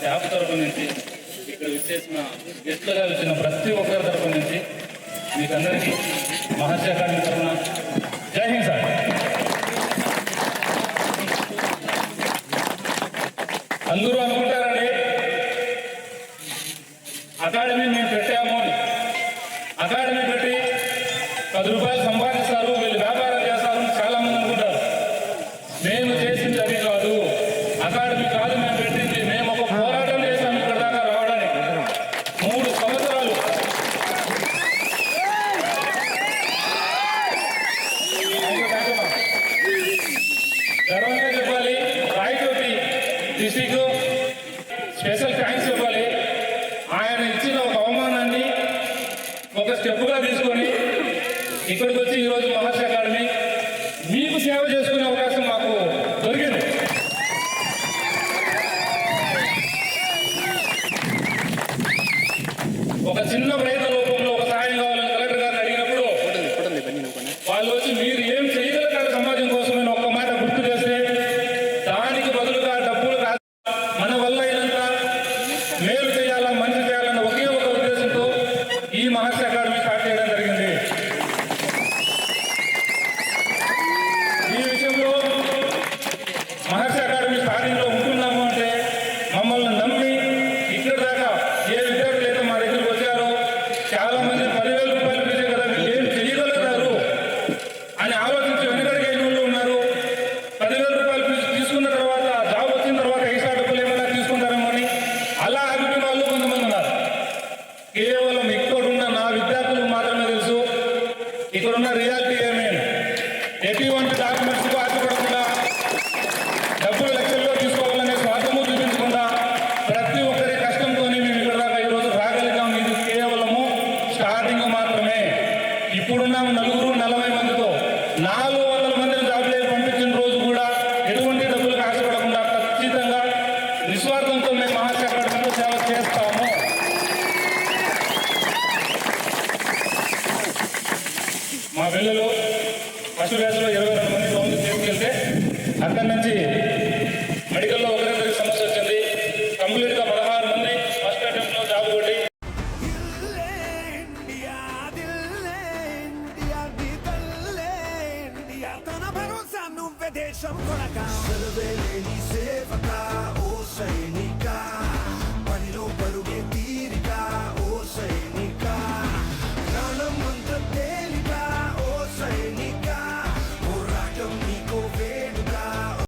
Staff తరఫు నుంచి, ఇక్కడ విచ్చేసిన గెస్టులుగా వచ్చిన ప్రతి ఒక్కరి తరఫు నుంచి మీకు అందరికీ మహర్షి అకాడమీ తరఫున జై హింద్ సార్. అందరూ అనుకుంటారండి అకాడమీ మేము పెట్టాము అని. అకాడమీ పెట్టి 10 రూపాయలు సంపాదిస్తారు, వీళ్ళు వ్యాపారం చేస్తారు అని చాలా మంది అనుకుంటారు. మేము చేసింది అది కాదు. అకాడమీ కాదు మేము పెట్టింది. మేము ఒక పోరాటం చేసాము ఇక్కడ దాకా రావడానికి. 3 సంవత్సరాలు గర్వంగా చెప్పాలి. రాయచోటి డిస్టిక్ స్పెషల్ థ్యాంక్స్ చెప్పాలి. ఆయన ఇచ్చిన ఒక అవమానాన్ని ఒక స్టెప్గా తీసుకొని ఇక్కడికి వచ్చి ఈరోజు మహర్షి అకాడమీ మీకు సేవ చేసుకునే అవకాశం మాకు దొరికింది. ఒక చిన్న ప్రయత్న రూపంలో ఒక సహాయం కావాలని కలెక్టర్ గారిని అడిగినప్పుడు వాళ్ళు వచ్చి మీరు ఏం చేయగలుగుతారు సమాజం కోసమని ఒక్క మాట గుర్తు చేస్తే దానికి బదులుగా డబ్బులు కాదు, మన వల్ల అయినంత మేలు చేయాలా, మంచి చేయాలన్న ఒకే ఒక ఉద్దేశంతో ఈ మహర్షి అకాడమీ స్టార్ట్ చేయడం జరిగింది. ఈ విషయంలో మహర్షి అకాడమీ స్టార్టింగ్లో ఉంటున్నాము అంటే మమ్మల్ని నమ్మి ఇక్కడ దాకా ఏ విద్యార్థులు అయితే మా దగ్గరికి వచ్చారో చాలా మంది 10,000 రూపాయలు ఫీజే కదా వీళ్ళు ఏం చేయగలుగుతారు అని ఆలోచించి వెనకడికి అయిన ఉన్నారు. 10,000 రూపాయలు ఫీజు తీసుకున్న తర్వాత జాబ్ వచ్చిన తర్వాత ఎక్స్ట్రా డబ్బులు ఏమైనా తీసుకుంటారేమో అని అలా ఆగిపోయిన వాళ్ళు కొంతమంది ఉన్నారు. కేవలం ఇక్కడున్న నా విద్యార్థులకు మాత్రమే తెలుసు ఇక్కడున్న రియాలిటీ ఏమేమి. ఎటువంటి డాక్యుమెంట్స్ ఆశపడకుండా డబ్బులు లక్షల్లో తీసుకోవాలనే స్వార్థము చూపించకుండా ప్రతి ఒక్కరి కష్టంతో మేము ఇక్కడ దాకా ఈరోజు రాగలిగాం. ఇది కేవలము స్టార్టింగ్ మాత్రమే. ఇప్పుడున్న 40 మందితో 400 మందిని జాబ్లోకి పంపించిన రోజు కూడా ఎటువంటి డబ్బులకు ఆశపడకుండా ఖచ్చితంగా నిస్వార్థంతో మేము మహర్షి అకాడమీలో సేవ చేస్తాము. మా పిల్లలు ఫస్ట్ బ్యాచ్లో 22 మంది రౌండ్ తీసుకెళ్తే అక్కడి నుంచి మెడికల్లో ఒకరిద్దరికి సమస్య వచ్చింది. కంప్లీట్గా 16 మంది ఫస్ట్ అటెంప్ట్లో జాబ్ కొట్టి దేశం కొనక సేవక ఓ సైనిక